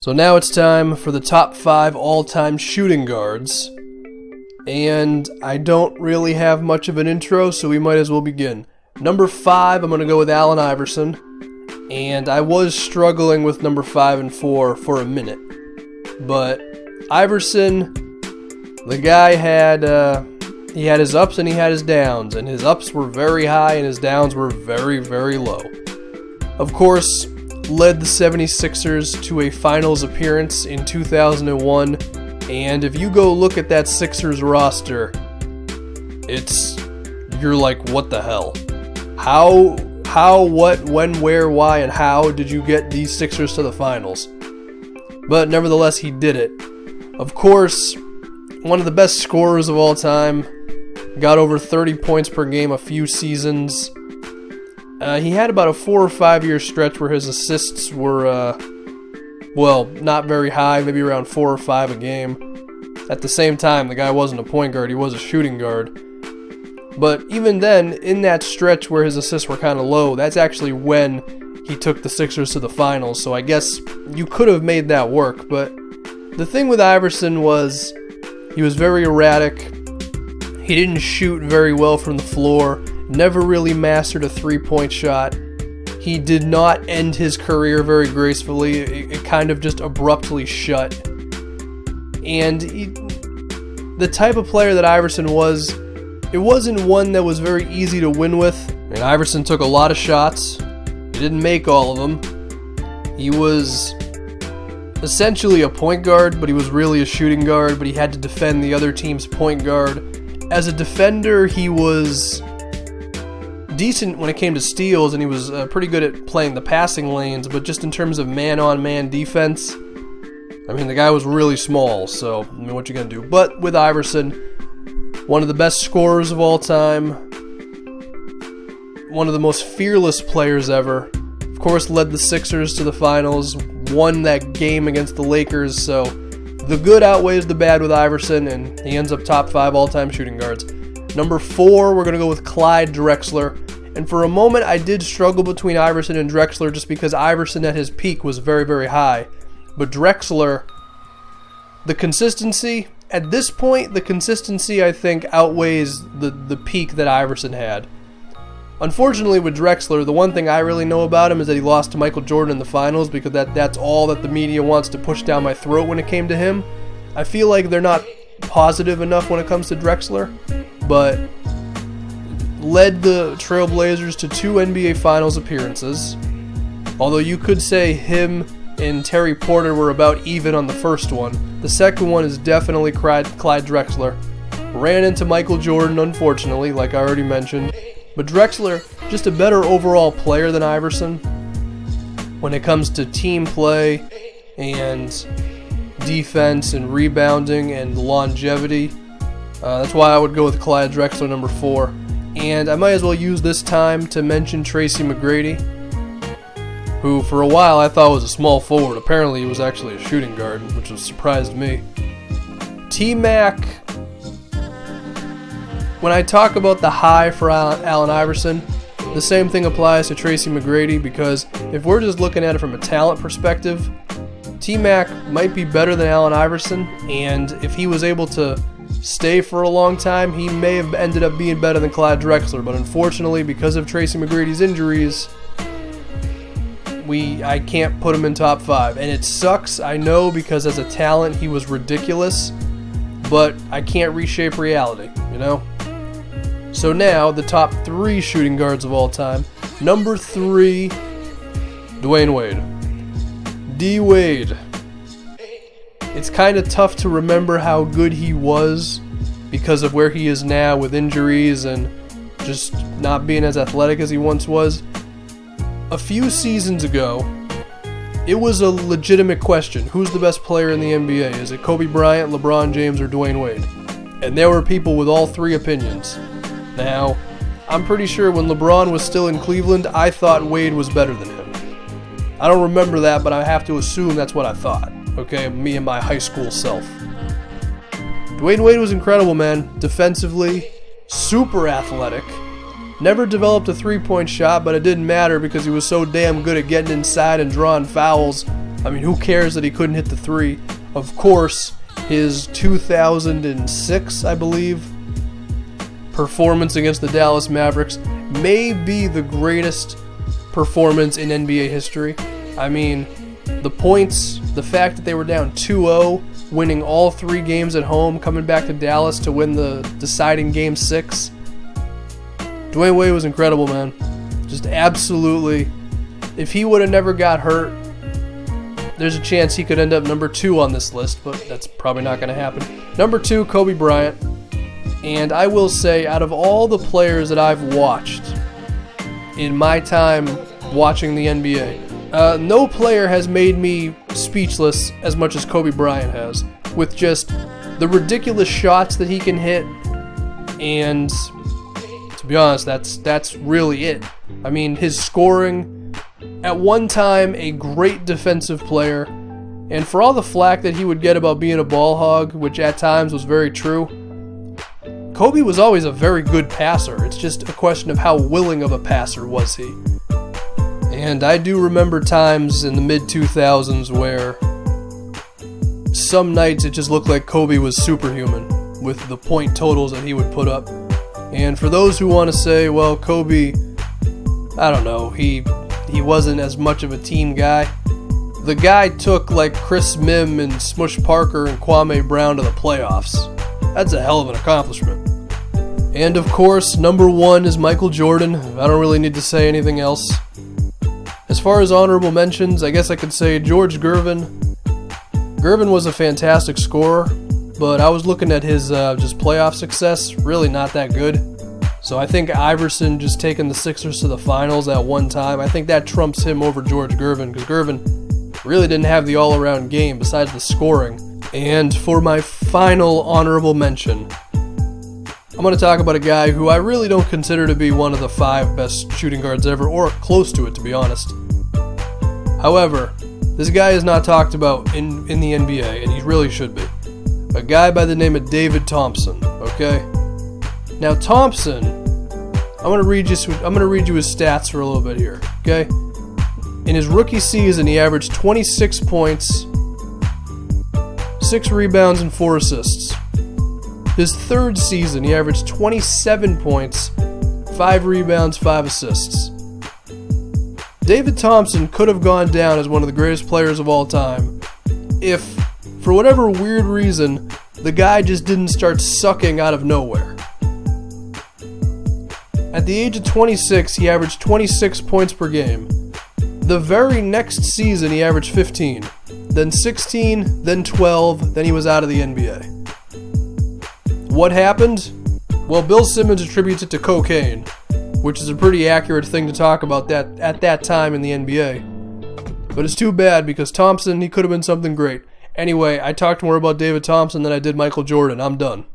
So now it's time for the top 5 all-time shooting guards. And I don't really have much of an intro, so we might as well begin. Number 5, I'm going to go with Allen Iverson. And I was struggling with number 5 and 4 for a minute. But Iverson, the guy had his ups and he had his downs. And his ups were very high and his downs were very, very low. Of course, led the 76ers to a finals appearance in 2001, and if you go look at that Sixers roster, you're like, what the hell? How, what, when, where, why, and how did you get these Sixers to the finals? But nevertheless, he did it. Of course, one of the best scorers of all time, got over 30 points per game a few seasons. He had about a 4 or 5 year stretch where his assists were, not very high, maybe around 4 or 5 a game. At the same time, the guy wasn't a point guard, he was a shooting guard. But even then, in that stretch where his assists were kind of low, that's actually when he took the Sixers to the finals, so I guess you could have made that work. But the thing with Iverson was he was very erratic, he didn't shoot very well from the floor, never really mastered a three-point shot. He did not end his career very gracefully. It kind of just abruptly shut. And the type of player that Iverson was, it wasn't one that was very easy to win with. And Iverson took a lot of shots. He didn't make all of them. He was essentially a point guard, but he was really a shooting guard, but he had to defend the other team's point guard. As a defender, he was decent when it came to steals, and he was pretty good at playing the passing lanes, but just in terms of man-on-man defense, I mean, the guy was really small, so, I mean, what you gonna do? But with Iverson, one of the best scorers of all time, one of the most fearless players ever, of course led the Sixers to the finals, won that game against the Lakers, so the good outweighs the bad with Iverson, and he ends up top 5 all-time shooting guards. Number 4, we're going to go with Clyde Drexler. And for a moment, I did struggle between Iverson and Drexler just because Iverson at his peak was very, very high. But Drexler, the consistency, at this point, the consistency, I think, outweighs the peak that Iverson had. Unfortunately, with Drexler, the one thing I really know about him is that he lost to Michael Jordan in the finals because that's all that the media wants to push down my throat when it came to him. I feel like they're not positive enough when it comes to Drexler, but led the Trailblazers to 2 NBA Finals appearances. Although you could say him and Terry Porter were about even on the first one. The second one is definitely Clyde Drexler. Ran into Michael Jordan, unfortunately, like I already mentioned. But Drexler, just a better overall player than Iverson when it comes to team play and defense and rebounding and longevity. That's why I would go with Clyde Drexler, number 4. And I might as well use this time to mention Tracy McGrady, who for a while I thought was a small forward. Apparently he was actually a shooting guard, which has surprised me. T-Mac, when I talk about the high for Allen Iverson, the same thing applies to Tracy McGrady, because if we're just looking at it from a talent perspective, T-Mac might be better than Allen Iverson, and if he was able to stay for a long time, he may have ended up being better than Clyde Drexler, but unfortunately, because of Tracy McGrady's injuries, I can't put him in top 5, and it sucks, I know, because as a talent, he was ridiculous, but I can't reshape reality, you know? So now, the top 3 shooting guards of all time. Number 3, DWade. DWade. It's kind of tough to remember how good he was because of where he is now with injuries and just not being as athletic as he once was. A few seasons ago, it was a legitimate question. Who's the best player in the NBA? Is it Kobe Bryant, LeBron James, or Dwayne Wade? And there were people with all 3 opinions. Now, I'm pretty sure when LeBron was still in Cleveland, I thought Wade was better than him. I don't remember that, but I have to assume that's what I thought. Okay, me and my high school self. Dwayne Wade was incredible, man. Defensively, super athletic. Never developed a three-point shot, but it didn't matter because he was so damn good at getting inside and drawing fouls I mean, who cares that he couldn't hit the three? Of course, his 2006, I believe, performance against the Dallas Mavericks may be the greatest performance in NBA history. I mean, the points, the fact that they were down 2-0, winning all 3 games at home, coming back to Dallas to win the deciding Game 6. DWade was incredible, man. Just absolutely. If he would have never got hurt, there's a chance he could end up number 2 on this list, but that's probably not going to happen. Number 2, Kobe Bryant. And I will say, out of all the players that I've watched in my time watching the NBA, no player has made me speechless as much as Kobe Bryant has, with just the ridiculous shots that he can hit, and to be honest, that's really it. I mean, his scoring, at one time a great defensive player, and for all the flack that he would get about being a ball hog, which at times was very true, Kobe was always a very good passer. It's just a question of how willing of a passer was he. And I do remember times in the mid-2000s where some nights it just looked like Kobe was superhuman with the point totals that he would put up. And for those who want to say, well, Kobe, I don't know, he wasn't as much of a team guy. The guy took like Chris Mim and Smush Parker and Kwame Brown to the playoffs. That's a hell of an accomplishment. And of course, number 1 is Michael Jordan. I don't really need to say anything else. As far as honorable mentions, I guess I could say George Gervin. Gervin was a fantastic scorer, but I was looking at his just playoff success, really not that good. So I think Iverson just taking the Sixers to the finals at one time, I think that trumps him over George Gervin, because Gervin really didn't have the all-around game besides the scoring. And for my final honorable mention, I'm going to talk about a guy who I really don't consider to be one of the 5 best shooting guards ever, or close to it, to be honest. However, this guy is not talked about in the NBA, and he really should be. A guy by the name of David Thompson, okay? Now Thompson, I'm going to read you his stats for a little bit here, okay? In his rookie season, he averaged 26 points, 6 rebounds, and 4 assists. His third season, he averaged 27 points, 5 rebounds, 5 assists. David Thompson could have gone down as one of the greatest players of all time if, for whatever weird reason, the guy just didn't start sucking out of nowhere. At the age of 26, he averaged 26 points per game. The very next season, he averaged 15, then 16, then 12, then he was out of the NBA. What happened? Well, Bill Simmons attributes it to cocaine, which is a pretty accurate thing to talk about that at that time in the NBA. But it's too bad, because Thompson, he could have been something great. Anyway, I talked more about David Thompson than I did Michael Jordan. I'm done.